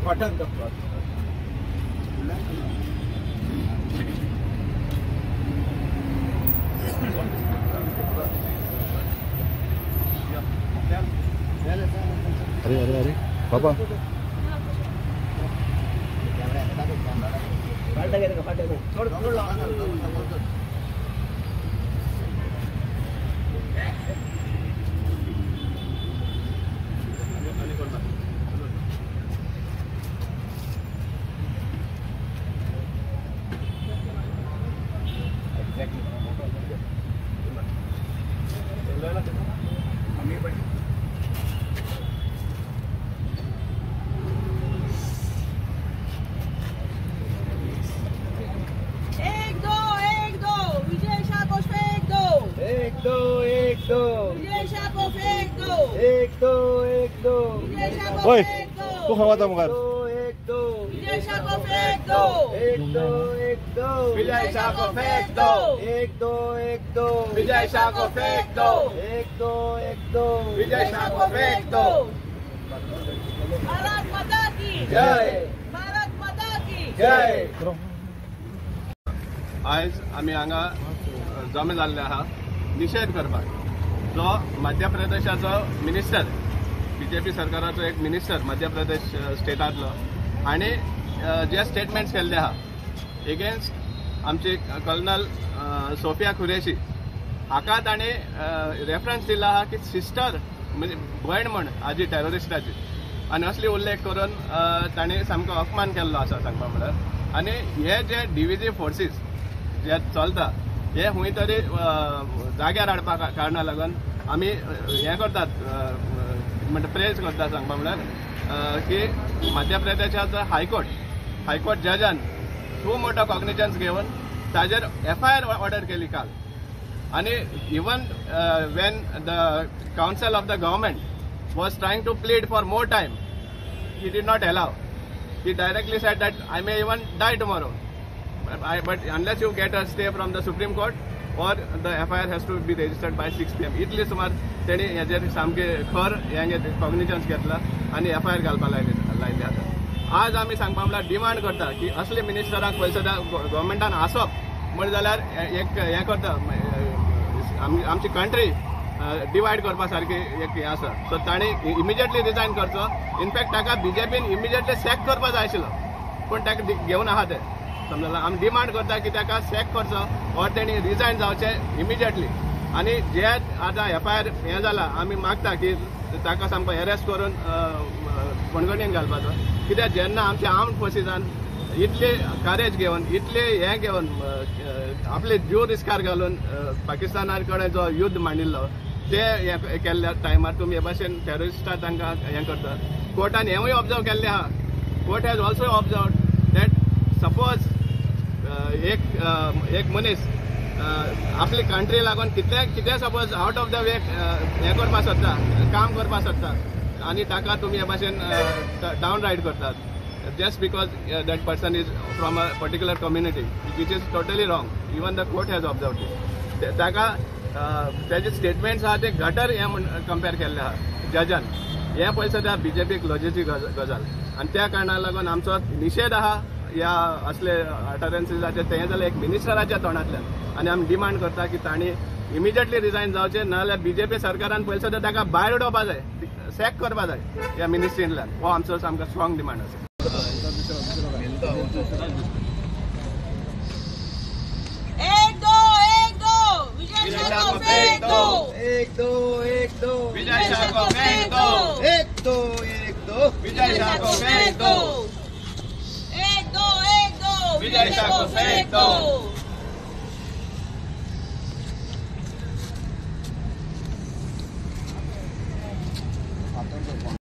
Cotton the cloth. अरे पापा ओए तू खवाता मगर विजय शाह को फेंक दो 1 2 1 2 विजय शाह को फेंक दो 1 2 1 2 विजय शाह को फेंक दो 1 2 1 2 विजय शाह को फेंक दो। भारत माता की जय, भारत माता की जय। आज आम्ही हांगा जमे जाल्ले आहा निषेध करपाक जो मध्य प्रदेशाचो मिनिस्टर बीजेपी सरकाराचो एक मिनिस्टर मध्य प्रदेश स्टेटातलो आणि जे स्टेटमेंट्स केल्ले आहा एगेन्स्ट आमची कर्नल सोफिया कुरेशी हाका ताणें रेफरन्स दिला आहा की सिस्टर म्हणजे भयण म्हण आजी टेररिस्टाची आनी असली उल्लेख करून ताणें सामको अपमान केल्लो आसा सांगपा म्हळ्यार। आनी हे जे डिव्हिजिव्ह फोर्सीस जे चलता हे खंय तरी जाग्यार हाडपा कारणा लागून आमी हें करतात म्हणजे प्रेज करता सांगपा म्हळ्यार की मध्य प्रदेशाचो हायकोर्ट जजान खूब मोठो कॉग्निजन्स घेवन ताजेर FIR ऑर्डर केली काल। आणि even when the council of the government was trying to plead for more time he did not allow. He directly said that I may even die tomorrow but unless you get a stay from the Supreme Court or the FIR has to be registered by 6 PM इतली सुमार तेणी हेजेर सामके खर हेंगे कॉग्निजन्स घेतला आणि FIR घालपा लायले आसा। आज आमी सांगपा म्हळ्यार डिमांड करता की असले मिनिस्टरांक पयलीं सुद्दां गव्हर्नमेंटान आसप म्हणजे जाल्यार एक हें करता आमची कंट्री डिवायड करपा सारकी एक हें आसा। सो ताणी इमिजिएटली रिजायन करचो। इनफॅक्ट ताका बीजेपीन इमिजिएटली सॅक करपा जाय आशिल्लो पूण ताका घेवन आहा ते समजला। आमी डिमांड करता की ताका सॅक करचो ऑर तेणी रिजायन जावचें इमिजिएटली। आनी जे आतां FIR हें जाला आमी मागता की ताका सामको अरेस्ट करून कोणगणीन घालपाचो कित्याक जेन्ना आमच्या आर्म्ड फोर्सिसान इतले करेज घेवन इतले हें घेवन आपले जीव रिस्कार घालून पाकिस्ताना कडेन जो युद्ध मांडिल्लो ते केल्ल्या टायमार तुमी हे भाशेन टेररिस्टां तांकां हें करता। कोर्टान हेंवूय ऑब्जर्व केल्लें आहा। Court has also observe that suppose एक मनीस आपली कंट्री लागून कितें suppose out of the way हें करपा सोदता काम करपा सोदता आनी ताका तुमी हे भाशेन डावन रायड करतात just because that person is from a particular community which is totally wrong. Even the court has observe it. ताका तेजे स्टेटमेंट्स आहा ते गटर हें कंपेर केल्ले आहा जजान। हें पळय सद्या बीजेपीक लजेची गजाल आनी त्या कारणाक लागून आमचो निशेध आहा या असले अटरन्सीजाचे तें जाल्यार एक मिनिस्टराच्या तोंडांतल्यान। आनी आमी डिमांड करता की तांणी इमिजिएटली रिजायन जावचें नाजाल्यार बीजेपी सरकारान पयलीं सुद्दां ताका भायर उडोवपा जाय सॅक करपा जाय ह्या मिनिस्ट्रींतल्यान। हो आमचो सामको स्ट्रॉंग डिमांड आसा। 1 2 1 2 विजय शाह को फेंक दो 1 2 1 2 विजय शाह को फेंक दो 1 2 1 2 विजय शाह को फेंक दो 1 2 1 2 विजय शाह को फेंक दो।